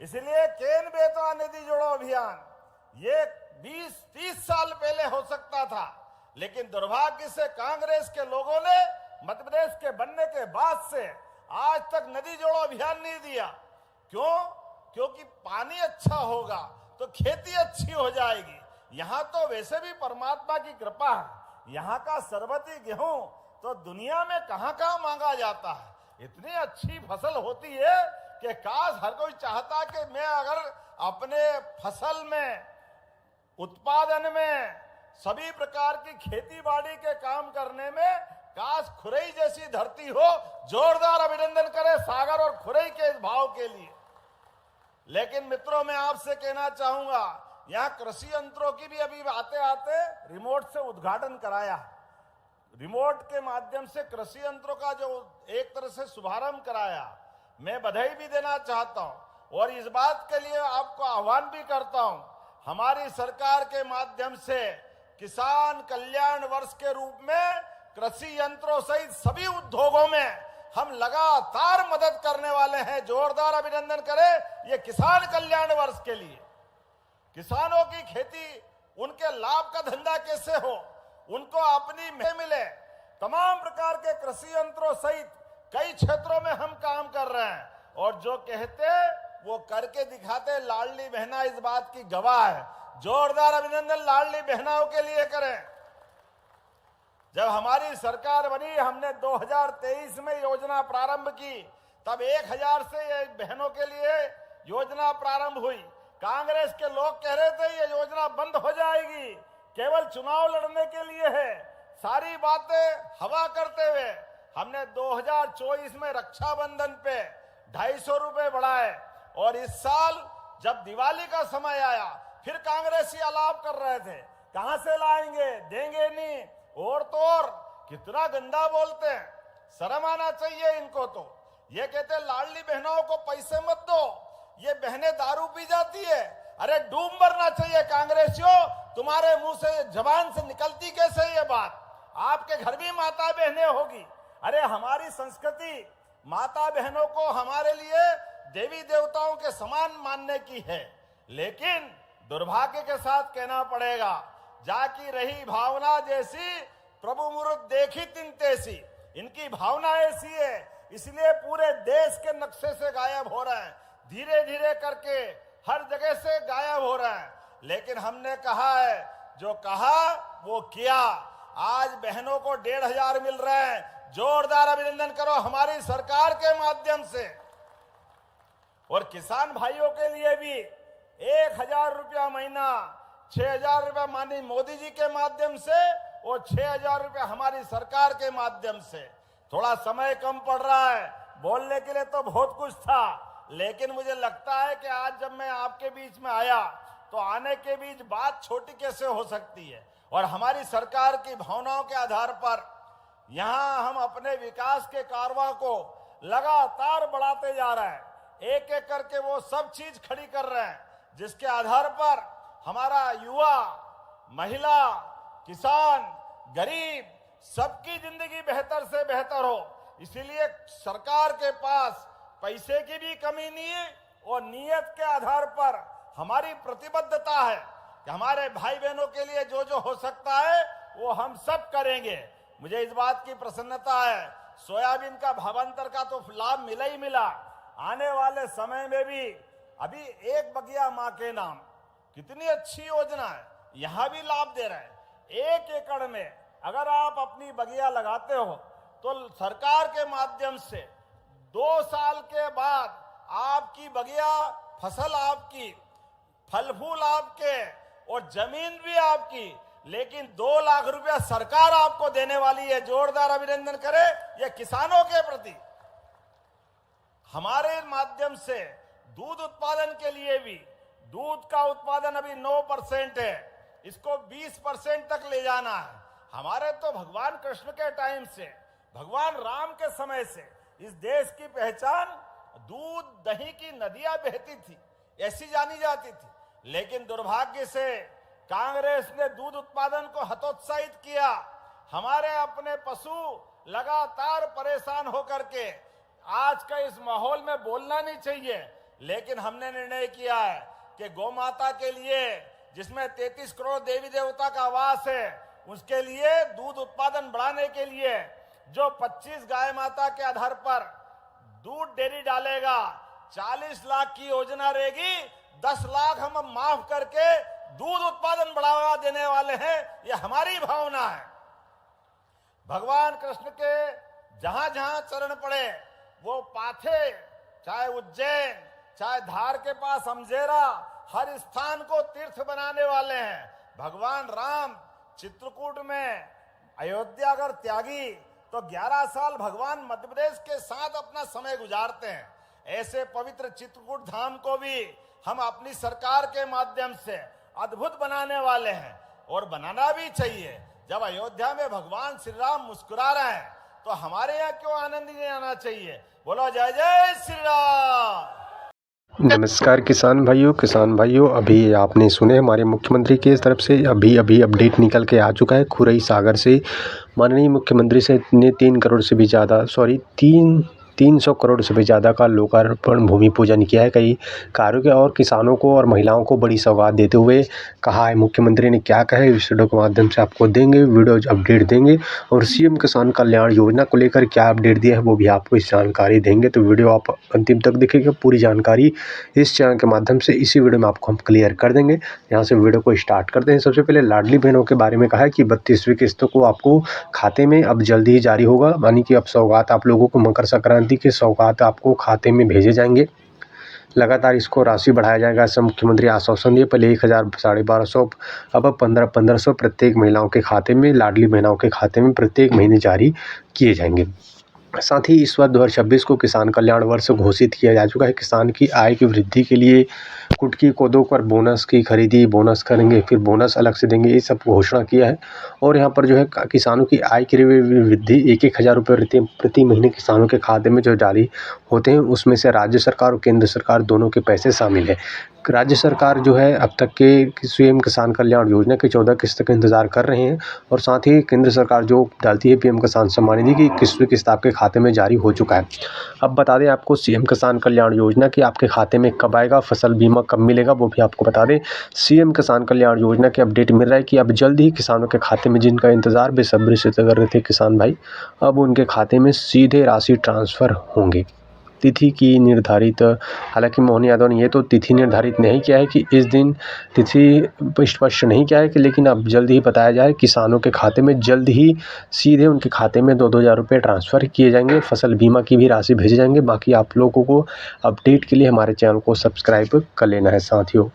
इसलिए केन बेतवा नदी जोड़ो अभियान ये 20-30 साल पहले हो सकता था, लेकिन दुर्भाग्य से कांग्रेस के लोगों ने मध्य प्रदेश के बनने के बाद से आज तक नदी जोड़ो अभियान नहीं दिया। क्यों? क्योंकि पानी अच्छा होगा तो खेती अच्छी हो जाएगी। यहाँ तो वैसे भी परमात्मा की कृपा है, यहाँ का सरबती गेहूं तो दुनिया में कहां कहां मांगा जाता है। इतनी अच्छी फसल होती है कि काश हर कोई चाहता कि मैं अगर अपने फसल में, उत्पादन में, सभी प्रकार की खेती बाड़ी के काम करने में काश खुरई जैसी धरती हो। जोरदार अभिनंदन करें सागर और खुरई के इस भाव के लिए। लेकिन मित्रों, मैं आपसे कहना चाहूंगा, यहां कृषि यंत्रों की भी अभी आते आते रिमोट से उद्घाटन कराया। रिमोट के माध्यम से कृषि यंत्रों का जो एक तरह से शुभारंभ कराया, मैं बधाई भी देना चाहता हूं और इस बात के लिए आपको आह्वान भी करता हूं। हमारी सरकार के माध्यम से किसान कल्याण वर्ष के रूप में कृषि यंत्रों सहित सभी उद्योगों में हम लगातार मदद करने वाले हैं। जोरदार अभिनंदन करें ये किसान कल्याण वर्ष के लिए। किसानों की खेती, उनके लाभ का धंधा कैसे हो, उनको अपनी मिले, तमाम प्रकार के कृषि यंत्रों सहित कई क्षेत्रों में हम काम कर रहे हैं और जो कहते वो करके दिखाते। लाडली बहना इस बात की गवाह है। जोरदार अभिनंदन लाडली बहनाओं के लिए करें। जब हमारी सरकार बनी, हमने 2023 में योजना प्रारंभ की, तब 1000 से ये बहनों के लिए योजना प्रारंभ हुई। कांग्रेस के लोग कह रहे थे ये योजना बंद हो जाएगी, केवल चुनाव लड़ने के लिए है। सारी बातें हवा करते हुए हमने 2024 में रक्षाबंधन पे 250 रुपए बढ़ाए और इस साल जब दिवाली का समय आया फिर कांग्रेसी आलाप कर रहे थे, कहां से लाएंगे, देंगे नहीं, और तो और कितना गंदा बोलते हैं। शर्म आना चाहिए इनको। तो ये कहते लाडली बहनों को पैसे मत दो, ये बहनें दारू पी जाती है। अरे डूब मरना चाहिए कांग्रेसियों, तुम्हारे मुंह से जबान से निकलती कैसे ये बात? आपके घर भी माता बहनें होगी। अरे हमारी संस्कृति माता बहनों को हमारे लिए देवी देवताओं के समान मानने की है, लेकिन दुर्भाग्य के साथ कहना पड़ेगा, जाकी रही भावना जैसी प्रभु मुरुद देखी तिन तैसी। इनकी भावना ऐसी है, इसलिए पूरे देश के नक्शे से गायब हो रहे हैं, धीरे धीरे करके हर जगह से गायब हो रहे हैं। लेकिन हमने कहा है, जो कहा वो किया। आज बहनों को 1500 मिल रहे हैं। जोरदार अभिनंदन करो हमारी सरकार के माध्यम से। और किसान भाइयों के लिए भी 1000 रुपया महीना, 6000 रुपया माननीय मोदी जी के माध्यम से और 6000 रुपया हमारी सरकार के माध्यम से। थोड़ा समय कम पड़ रहा है, बोलने के लिए तो बहुत कुछ था, लेकिन मुझे लगता है कि आज जब मैं आपके बीच में आया तो आने के बीच बात छोटी कैसे हो सकती है। और हमारी सरकार की भावनाओं के आधार पर यहां हम अपने विकास के कारवां को लगातार बढ़ाते जा रहे हैं। एक एक करके वो सब चीज खड़ी कर रहे हैं जिसके आधार पर हमारा युवा, महिला, किसान, गरीब सबकी जिंदगी बेहतर से बेहतर हो। इसीलिए सरकार के पास पैसे की भी कमी नहीं है और नियत के आधार पर हमारी प्रतिबद्धता है कि हमारे भाई बहनों के लिए जो जो हो सकता है वो हम सब करेंगे। मुझे इस बात की प्रसन्नता है, सोयाबीन का भावांतर का तो लाभ मिला ही मिला। आने वाले समय में भी अभी एक बगिया मां के नाम, कितनी अच्छी योजना है, यहां भी लाभ दे रहे हैं। 1 एकड़ में अगर आप अपनी बगिया लगाते हो तो सरकार के माध्यम से 2 साल के बाद आपकी बगिया, फसल आपकी, फल फूल आपके और जमीन भी आपकी, लेकिन 2 लाख रुपया सरकार आपको देने वाली है। जोरदार अभिनंदन करें ये किसानों के प्रति। हमारे माध्यम से दूध उत्पादन के लिए भी, दूध का उत्पादन अभी 9% है, इसको 20% तक ले जाना है। हमारे तो भगवान कृष्ण के टाइम से, भगवान राम के समय से इस देश की पहचान दूध दही की नदियां बहती थी, ऐसी जानी जाती थी। लेकिन दुर्भाग्य से कांग्रेस ने दूध उत्पादन को हतोत्साहित किया। हमारे अपने पशु लगातार परेशान होकर के आज का इस माहौल में बोलना नहीं चाहिए, लेकिन हमने निर्णय किया है कि गौ माता के लिए, जिसमें 33 करोड़ देवी देवता का वास है, उसके लिए दूध उत्पादन बढ़ाने के लिए जो 25 गाय माता के आधार पर दूध डेयरी डालेगा, 40 लाख की योजना रहेगी, 10 लाख हम माफ करके दूध उत्पादन बढ़ावा देने वाले हैं। ये हमारी भावना है। भगवान कृष्ण के जहां जहां चरण पड़े, वो पाथे, चाहे उज्जैन, चाहे धार के पास अमजेरा, हर स्थान को तीर्थ बनाने वाले हैं। भगवान राम चित्रकूट में अयोध्या अगर त्यागी तो 11 साल भगवान मध्य प्रदेश के साथ अपना समय गुजारते हैं। ऐसे पवित्र चित्रकूट धाम को भी हम अपनी सरकार के माध्यम से अद्भुत बनाने वाले हैं, और बनाना भी चाहिए। जब अयोध्या में भगवान श्री राम मुस्कुरा रहे हैं तो हमारे यहाँ क्यों आनंद नहीं आना चाहिए? बोलो जय जय श्री राम। नमस्कार किसान भाइयों, अभी आपने सुने हमारे मुख्यमंत्री की तरफ से अभी अपडेट निकल के आ चुका है। खुरई सागर से माननीय मुख्यमंत्री से ने 300 करोड़ से भी ज़्यादा का लोकार्पण भूमि पूजन किया है। कई कार्यों के और किसानों को और महिलाओं को बड़ी सौगात देते हुए कहा है। मुख्यमंत्री ने क्या कहा है, इस वीडियो के माध्यम से आपको देंगे, वीडियो अपडेट देंगे, और सीएम किसान कल्याण योजना को लेकर क्या अपडेट दिया है वो भी आपको इस जानकारी देंगे। तो वीडियो आप अंतिम तक देखिएगा। पूरी जानकारी इस चैनल के माध्यम से इसी वीडियो में आपको हम क्लियर कर देंगे। यहाँ से वीडियो को स्टार्ट करते हैं। सबसे पहले लाडली बहनों के बारे में कहा है कि 32वीं किस्तों को आपको खाते में अब जल्दी ही जारी होगा, यानी कि अब सौगात आप लोगों को मकर संक्रांति के सौगात आपको खाते में भेजे जाएंगे। लगातार इसको राशि बढ़ाया जाएगा, ऐसा मुख्यमंत्री आश्वासन दिए। पहले 1000, 1250, अब 1500 प्रत्येक महिलाओं के खाते में, लाडली बहनों के खाते में प्रत्येक महीने जारी किए जाएंगे। साथ ही इस वर्ष 2026 को किसान कल्याण वर्ष घोषित किया जा चुका है। किसान की आय की वृद्धि के लिए कुटकी कोदो पर बोनस की खरीदी, बोनस करेंगे, फिर बोनस अलग से देंगे, ये सब घोषणा किया है। और यहाँ पर जो है किसानों की आय की वृद्धि 1,000 रुपये प्रति महीने किसानों के खाते में जो जारी होते हैं, उसमें से राज्य सरकार और केंद्र सरकार दोनों के पैसे शामिल है। राज्य सरकार जो है अब तक के सीएम किसान कल्याण योजना की 14 किस्त का इंतजार कर रहे हैं, और साथ ही केंद्र सरकार जो डालती है पीएम किसान सम्मान निधि की 21वीं किस्त आपके खाते में जारी हो चुका है। अब बता दें आपको सीएम किसान कल्याण योजना की आपके खाते में कब आएगा, फसल बीमा कब मिलेगा, वो भी आपको बता दें। सीएम किसान कल्याण योजना के अपडेट मिल रहा है कि अब जल्द ही किसानों के खाते में, जिनका इंतजार बेसब्री से कर रहे थे किसान भाई, अब उनके खाते में सीधे राशि ट्रांसफ़र होंगे। तिथि की निर्धारित, हालांकि मोहन यादव ने ये तो तिथि निर्धारित नहीं किया है कि इस दिन, तिथि स्पष्ट नहीं किया है कि, लेकिन अब जल्द ही बताया जाए किसानों के खाते में जल्द ही सीधे उनके खाते में 2-2 हज़ार रुपये ट्रांसफ़र किए जाएंगे। फसल बीमा की भी राशि भेजे जाएंगे। बाकी आप लोगों को अपडेट के लिए हमारे चैनल को सब्सक्राइब कर लेना है साथियों।